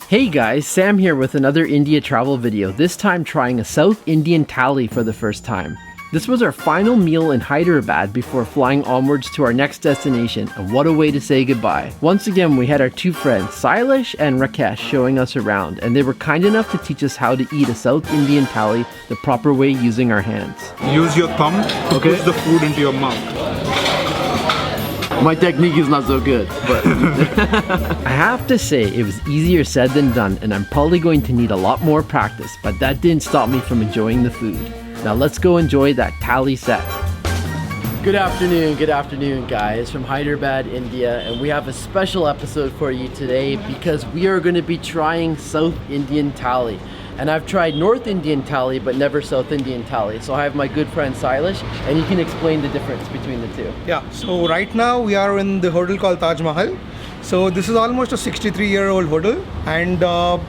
Hey guys, Sam here with another India travel video, this time trying a South Indian Thali for the first time. This was our final meal in Hyderabad before flying onwards to our next destination, and what a way to say goodbye. Once again, we had our two friends, Sailesh and Rakesh, showing us around, and they were kind enough to teach us how to eat a South Indian Thali the proper way using our hands. Use your thumb to push the food into your mouth. My technique is not so good, but I have to say it was easier said than done, and I'm probably going to need a lot more practice, but that didn't stop me from enjoying the food. Now let's go enjoy that Thali set. Good afternoon guys from Hyderabad, India, and we have a special episode for you today because we are going to be trying South Indian Thali. And I've tried North Indian Thali but never South Indian Thali. So I have my good friend Sailesh, and he can explain the difference between the two. Yeah, so right now we are in the hotel called Taj Mahal. So this is almost a 63-year-old hotel, and the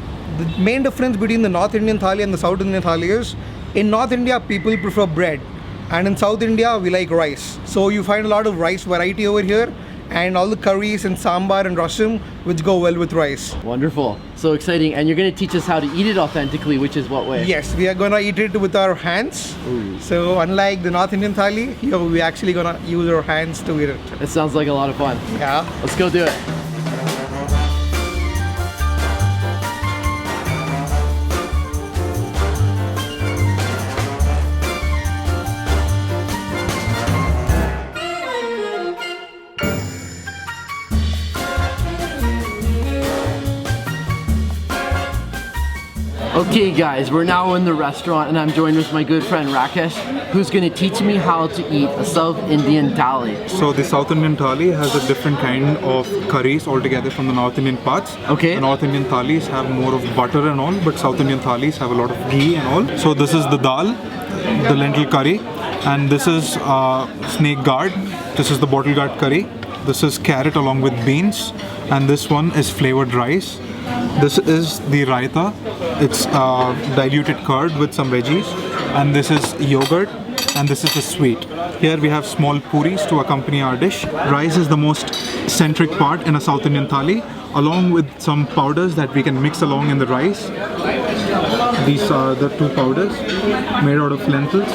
main difference between the North Indian Thali and the South Indian Thali is, in North India people prefer bread, and in South India we like rice. So you find a lot of rice variety over here, and all the curries and sambar and rasam which go well with rice. Wonderful. So exciting. And you're going to teach us how to eat it authentically, which is what way? Yes, we are going to eat it with our hands. Ooh. So unlike the North Indian Thali, here we actually going to use our hands to eat it. It sounds like a lot of fun. Yeah. Let's go do it. Okay guys, we're now in the restaurant and I'm joined with my good friend Rakesh, who's going to teach me how to eat a South Indian Thali. So the South Indian Thali has a different kind of curries altogether from the North Indian parts. Okay. The North Indian Thalis have more of butter and all, but South Indian Thalis have a lot of ghee and all. So this is the dal, the lentil curry, and this is snake gourd. This is the bottle gourd curry. This is carrot along with beans, and this one is flavored rice. This is the raita. It's diluted curd with some veggies, and this is yogurt, and this is the sweet. Here we have small puris to accompany our dish. Rice is the most centric part in a South Indian thali, along with some powders that we can mix along in the rice. These are the two powders made out of lentils.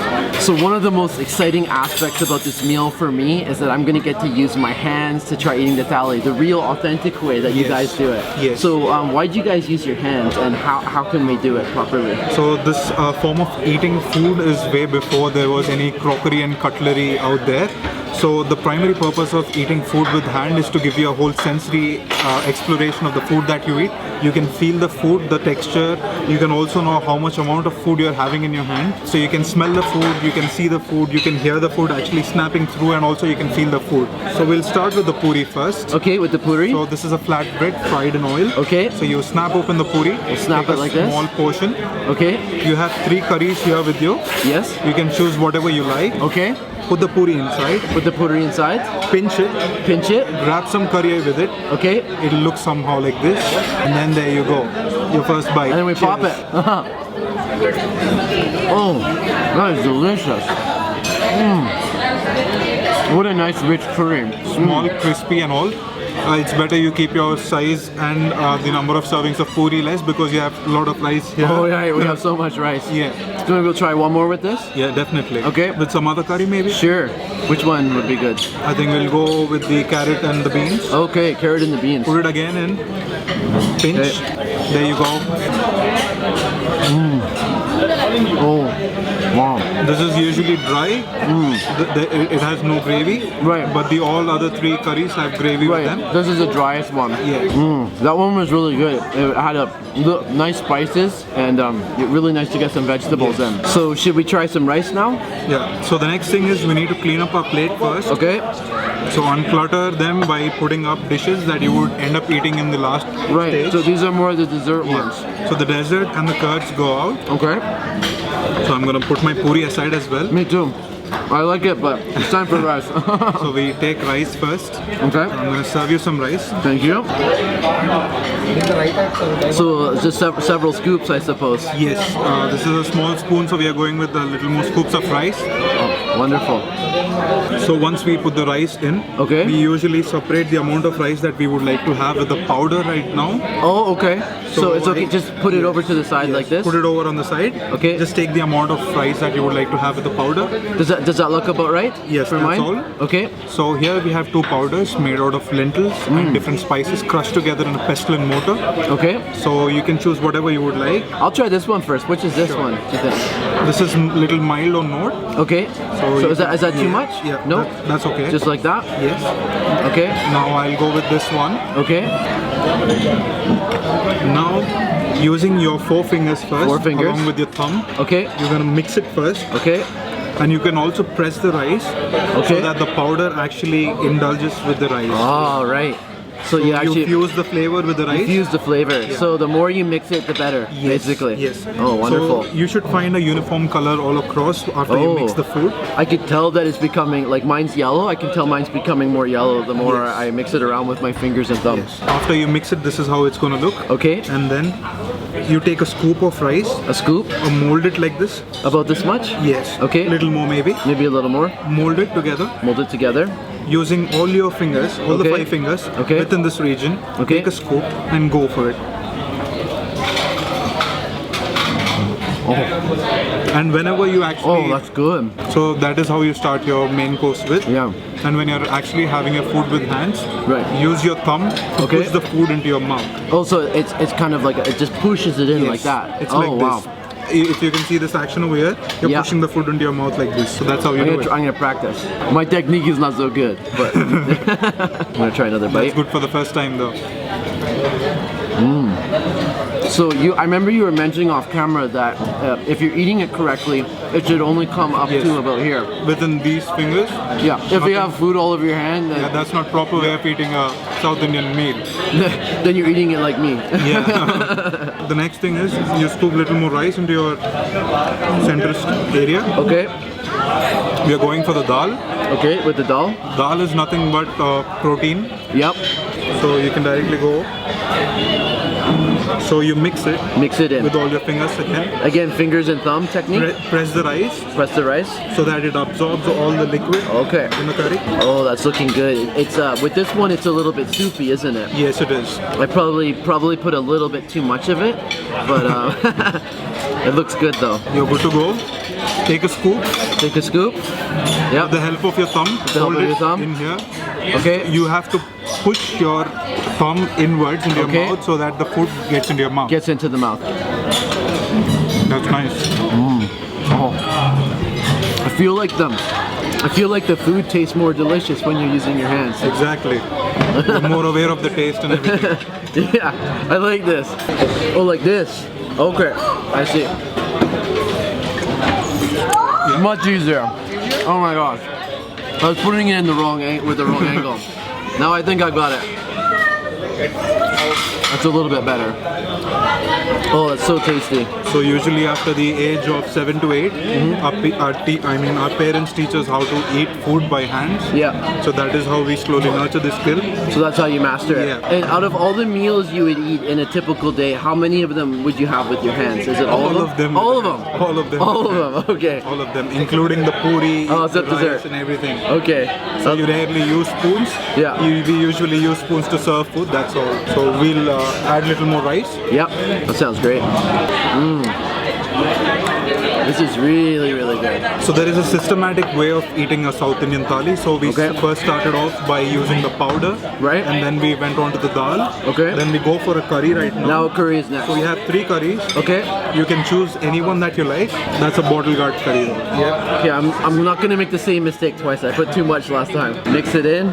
So one of the most exciting aspects about this meal for me is that I'm going to get to use my hands to try eating the thali, the real authentic way that you guys do it. Yes. So why do you guys use your hands, and how can we do it properly? So this form of eating food is way before there was any crockery and cutlery out there. So the primary purpose of eating food with hand is to give you a whole sensory exploration of the food that you eat. You can feel the food, the texture. You can also know how much amount of food you're having in your hand. So you can smell the food, you can see the food, you can hear the food actually snapping through, and also you can feel the food. So we'll start with the puri first. Okay, with the puri. So this is a flat bread fried in oil. Okay. So you snap open the puri. We'll snap it like this. Small portion. Okay. You have 3 curries here with you. Yes. You can choose whatever you like. Okay. Put the puri inside. Put the puri inside. Pinch it. Pinch it. Grab some curry with it. Okay. It'll look somehow like this. And then there you go. Your first bite. And then we pop it. Oh, that is delicious. What a nice rich curry. Small, crispy and all. It's better you keep your size and the number of servings of puri less, because you have a lot of rice here. Oh yeah, we have so much rice. Yeah. So maybe we'll try one more with this? Yeah, definitely. Okay. With some other curry maybe? Sure. Which one would be good? I think we'll go with the carrot and the beans. Okay, carrot and the beans. Put it again in. Pinch. Okay. There you go. Oh, wow. This is usually dry. It has no gravy. Right. But the all other 3 curries have gravy with them. This is the driest one. Yeah. That one was really good. It had nice spices, and really nice to get some vegetables in. So should we try some rice now? Yeah. So the next thing is we need to clean up our plate first. Okay. So unclutter them by putting up dishes that you would end up eating in the last stage. So these are more the dessert ones. So the dessert and the curds go out. Okay. So I'm gonna put my puri aside as well. Me too. I like it, but it's time for rice. So we take rice first. Okay. I'm gonna serve you some rice. Thank you. So just several scoops, I suppose. Yes. This is a small spoon, so we are going with a little more scoops of rice. Oh, Wonderful. So once we put the rice in, Okay. we usually separate the amount of rice that we would like to have with the powder right now. Oh, okay. So, So it's okay. I- Just put it over to the side like this. Put it over on the side. Okay. Just take the amount of rice that you would like to have with the powder. Does that look about right? Yes, for that's mine. all. Okay. So here we have two powders made out of lentils and different spices crushed together in a pestle and mortar. Okay. So you can choose whatever you would like. I'll try this one first. Which is this one? Do you think? This is little mild or not. Okay. So you is that too yeah, much? Yeah. No. That's okay. Just like that. yes. Okay. Now I'll go with this one. Okay. Now, using your four fingers first, Four fingers. along with your thumb, Okay. you're gonna mix it first, Okay. and you can also press the rice Okay. so that the powder actually indulges with the rice. All right. So you actually fuse the flavor with the rice. fuse the flavor. So the more you mix it, the better. Yes, Basically. Yes. Oh, wonderful. So you should find a uniform color all across after you mix the food. I could tell that it's becoming, like mine's yellow, I can tell mine's becoming more yellow the more Yes. I mix it around with my fingers and thumbs. After you mix it, this is how it's gonna look. Okay, And then you take a scoop of rice, a scoop, mold it like this. about this much? Yes. Okay. Little more maybe. Maybe a little more. Mold it together Mold it together. using all your fingers, all the Okay. 5 fingers Okay. within this region. Okay. Take a scoop and go for it. And whenever you actually, Oh, that's good. so that is how you start your main course with. Yeah. And when you're actually having your food with hands, Right. use your thumb to Okay. push the food into your mouth. Also, it's kind of like, it just pushes it in like Yes. that. It's oh, like wow. this. If you can see this action over here, you're Yeah. pushing the food into your mouth like this. So that's how you do it. I'm gonna practice. My technique is not so good, but I'm gonna try another That's bite. good for the first time though. So I remember you were mentioning off camera that if you're eating it correctly, it should only come up Yes. to about here. Within these fingers, Yeah. If you Nothing. have food all over your hand, then, yeah, that's not proper way of eating a South Indian meal. then you're eating it like me. Yeah. The next thing is you scoop little more rice into your center area. Okay. We are going for the dal. Okay. With the dal. Dal is nothing but protein, Yep. so you can directly go. So you mix it Mix it in. with all your fingers again. Again, fingers and thumb technique. Press the rice Press the rice. so that it absorbs all the liquid Okay. in the curry. Oh, that's looking good. It's with this one, it's a little bit soupy, isn't it? Yes, it is. I probably put a little bit too much of it, but it looks good though. You're good to go. Take a scoop Take a scoop. with the Yep. help of your thumb. the help Hold of it your thumb. in here. Okay. You have to push your thumb inwards into Okay. your mouth so that the food gets into your mouth. Gets into the mouth. That's nice. Oh. I feel like the food tastes more delicious when you're using your hands. Exactly. You're more aware of the taste and everything. Yeah, I like this. Oh, like this. Okay, I see. Much easier. Oh my gosh. I was putting it in the wrong with the wrong angle. Now I think I got it. That's a little bit better. Oh, it's so tasty. So usually after the age of 7 to 8, our parents teach us how to eat food by hands. Yeah. So that is how we slowly nurture this skill. So that's how you master it. Yeah. And out of all the meals you would eat in a typical day, how many of them would you have with your hands? Is it all of them? All of them. All of them. All of them. Okay. All of them, including the puri, Oh, it's a rice dessert. and everything. Okay. So you rarely use spoons. Yeah. We usually use spoons to serve food. That's all. So we'll add little more rice. Yep. That sounds great. This is really, really good. So there is a systematic way of eating a South Indian thali. So we Okay. first started off by using the powder, Right. And then we went on to the dal. Okay. Then we go for a curry right now. Now curry is next. So we have 3 curries. Okay. You can choose any one that you like. That's a bottle guard curry. Yeah. Okay, I'm not gonna make the same mistake twice. I put too much last time. Mix it in.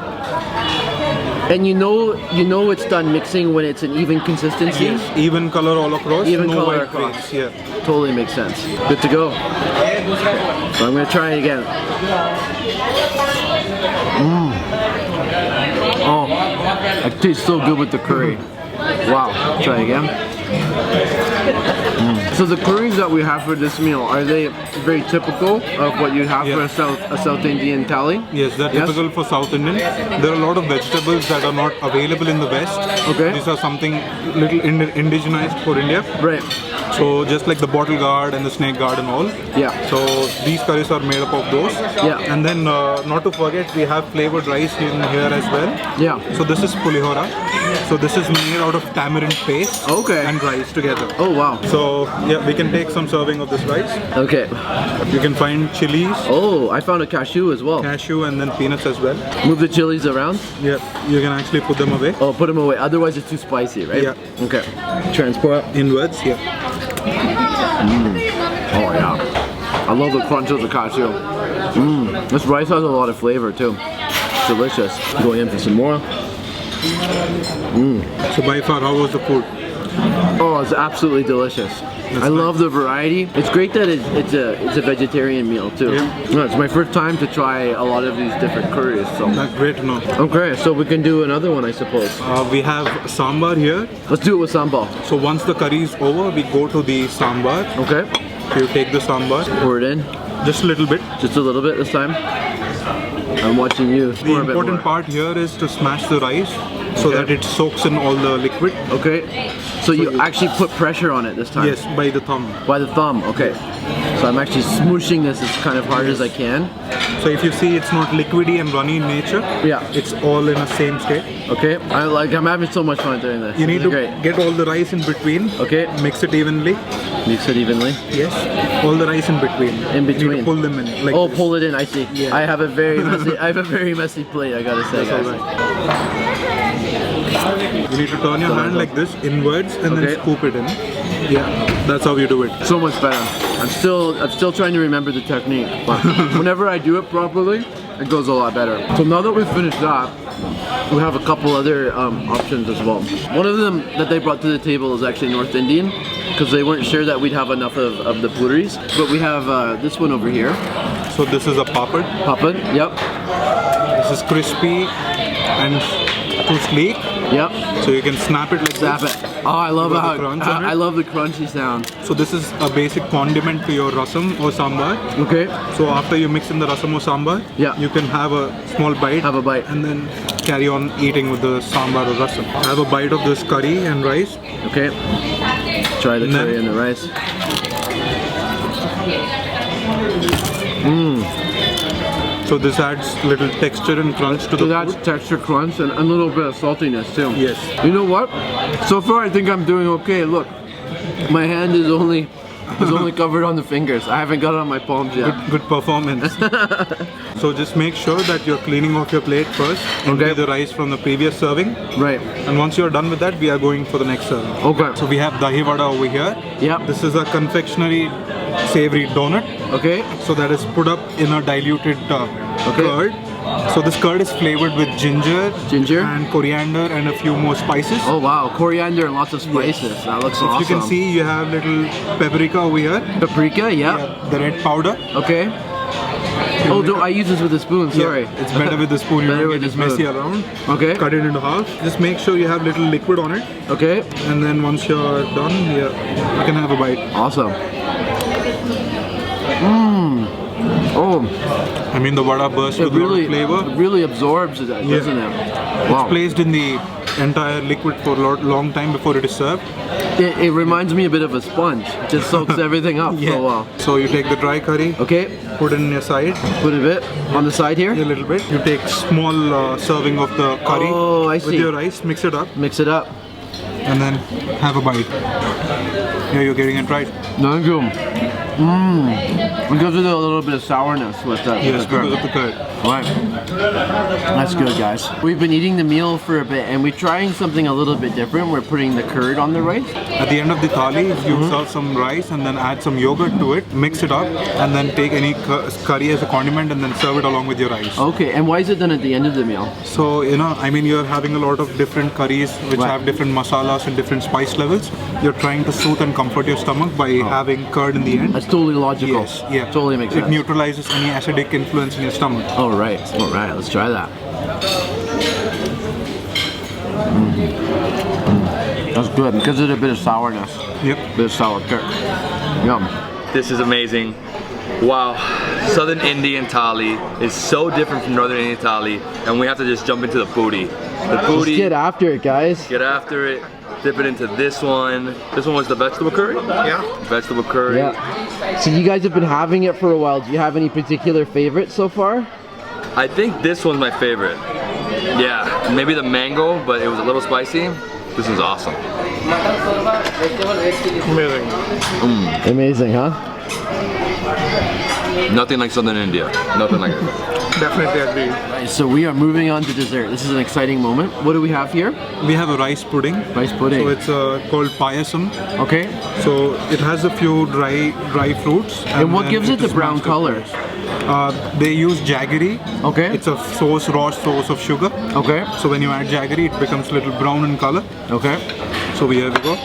And you know it's done mixing when it's an even consistency. Yes. Even color all across. Even no color white across. grains. Yeah. Totally makes sense. Good to go. So I'm gonna try it again. Oh, it tastes so good with the curry. Wow. Try again. So the curries that we have for this meal, are they very typical of what you'd have for a South Indian thali? Yes, they're typical for South Indian. There are a lot of vegetables that are not available in the West. Okay. These are something little indigenized for India. Right. So just like the bottle gourd and the snake gourd and all. Yeah. So these curries are made up of those. Yeah. And then not to forget, we have flavored rice in here as well. Yeah. So this is pulihora. So this is made out of tamarind paste and rice together. Oh wow. So yeah, we can take some serving of this rice. Okay. You can find chilies, Oh, I found a cashew as well. cashew, and then peanuts as well. Move the chilies around. Yeah, you can actually put them away. Oh, put them away. Otherwise, it's too spicy, right? Yeah. Okay. Transport. Inwards, yeah. Oh yeah. I love the crunch of the cashew. This rice has a lot of flavor too. It's delicious. Going in for some more. So by far, how was the food? Oh, it's absolutely delicious. I love the variety. It's great that it's a vegetarian meal too. Yeah. It's my first time to try a lot of these different curries. So. That's great to know. Okay, so we can do another one, I suppose. We have sambar here. Let's do it with sambal. So once the curry is over, we go to the sambar. Okay. So you take the sambar, Pour it in. just a little bit. Just a little bit this time. I'm watching you. The Pour a bit important more. part here is to smash the rice so that it soaks in all the liquid. Okay. So you actually put pressure on it this time? Yes, by the thumb. By the thumb, okay. So I'm actually smooshing this as kind of hard as I can. So if you see, it's not liquidy and runny in nature. Yeah. It's all in the same state. Okay. I'm having so much fun doing this. You need This to is great. get all the rice in between. Okay. Mix it evenly. Mix it evenly. Yes. All the rice in between. In You need between. to pull them in. Like Oh, this. pull it in. I see. Yeah. I have a very messy plate. I gotta say, That's guys. all right. You need to turn your hand like this inwards and Okay. then scoop it in. Yeah, that's how you do it. So much better. I'm still trying to remember the technique, but whenever I do it properly, it goes a lot better. So now that we've finished that, we have a couple other options as well. One of them that they brought to the table is actually North Indian, because they weren't sure that we'd have enough of the puris. But we have this one over here. So this is a papad. Papad, yep. This is crispy and too sleek. Yep. So you can snap it like Zap this. it. Oh, I love You got how the crunch on it? I love the crunchy sound. So this is a basic condiment to your rasam or sambar. Okay. So after you mix in the rasam or sambar, Yeah. you can have a small bite. Have a bite. And then carry on eating with the sambar or rasam. Have a bite of this curry and rice. Okay. Try the And then- curry and the rice. So this adds little texture and crunch to So the that's food. texture crunch and a little bit of saltiness too. Yes. You know what? So far I think I'm doing okay. Look, my hand is only covered on the fingers. I haven't got it on my palms yet. Good performance. So just make sure that you're cleaning off your plate first. Empty Okay. the rice from the previous serving. Right. And once you're done with that, we are going for the next serving. Okay. So we have dahi vada over here. Yep. This is a confectionery savory donut. Okay. So that is put up in a diluted curd. So this curd is flavored with ginger, Ginger. and coriander and a few more spices. Oh wow, coriander and lots of spices. That looks If awesome. you can see, you have little paprika over here. Paprika, yeah. The red powder. Okay. Oh, do I use this with a spoon? Sorry. Yeah, it's better with the spoon. You Better don't with get the it messy spoon. around. Okay. Cut it into half. Just make sure you have little liquid on it. Okay. And then once you're done, you can have a bite. Awesome. Oh, I mean, the vada bursts it with a lot of really, flavor. it really absorbs it, doesn't it? Wow. Placed in the entire liquid for a long time before it is served. It reminds me a bit of a sponge. It just soaks everything up for a while. So you take the dry curry, Okay, put it in your side, put a bit on the side here. a little bit. You take small serving of the curry Oh, I with see. your rice, mix it up, Mix it up. and then have a bite. Yeah, you're getting it right. Thank you. It gives it a little bit of sourness with the Yes, curd. because of the curd. Right. That's good, guys. We've been eating the meal for a bit and we're trying something a little bit different. We're putting the curd on the rice. At the end of the thali, you serve some rice and then add some yogurt to it, mix it up, and then take any curry as a condiment and then serve it along with your rice. Okay, and why is it done at the end of the meal? So, I mean, you're having a lot of different curries which Right. have different masalas and different spice levels. You're trying to soothe and comfort your stomach by having curd in the end. That's totally logical. Yes, yeah. Totally makes sense. It neutralizes any acidic influence in your stomach. All right, let's try that. That's good. It gives it a bit of sourness. Yep. Bit of sour kick. Yum. This is amazing. Wow, Southern Indian Thali is so different from Northern Indian Thali, and we have to just jump into the booty. The Let's booty, get after it, guys. get after it. dip it into this one. This one was the vegetable curry? Yeah. Vegetable curry. Yeah. So you guys have been having it for a while. Do you have any particular favorites so far? I think this one's my favorite. Yeah, maybe the mango, but it was a little spicy. This is awesome. Amazing. Amazing, huh? Nothing like Southern India. Nothing like it. Definitely agree. Right, so we are moving on to dessert. This is an exciting moment. What do we have here? We have a rice pudding. Rice pudding. So it's called payasam. Okay. So it has a few dry fruits. And what then gives it the is brown mashed color? They use jaggery. Okay. It's a raw source of sugar. Okay. So when you add jaggery, it becomes a little brown in color. Okay. So here we go.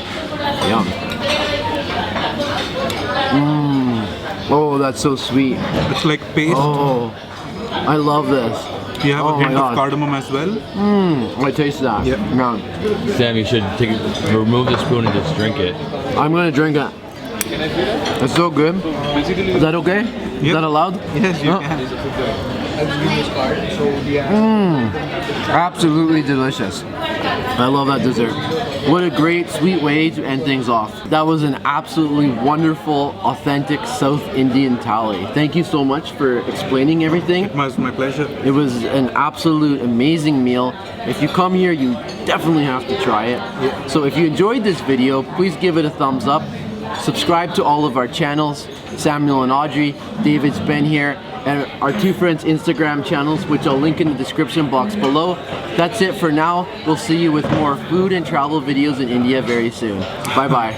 Yum. Oh, that's so sweet. It's like paste. Oh, I love this. You have Oh a my hint God. of cardamom as well. I taste that. Yep. Yeah. Sam, you should remove the spoon and just drink it. I'm gonna drink it. It's so good. Is that okay? Is that allowed? Yes, you Oh. can. Absolutely delicious. I love that dessert. What a great sweet way to end things off. That was an absolutely wonderful, authentic South Indian thali. Thank you so much for explaining everything. It was my pleasure. It was an absolute amazing meal. If you come here, you definitely have to try it. So if you enjoyed this video, please give it a thumbs up. Subscribe to all of our channels, Samuel and Audrey. David's been here, and our two friends' Instagram channels, which I'll link in the description box below. That's it for now. We'll see you with more food and travel videos in India very soon. Bye-bye.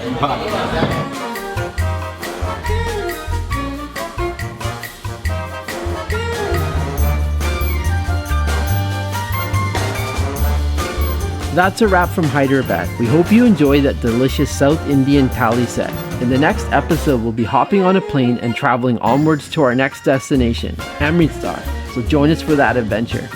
That's a wrap from Hyderabad. We hope you enjoy that delicious South Indian thali set. In the next episode, we'll be hopping on a plane and traveling onwards to our next destination, Amritsar. So join us for that adventure.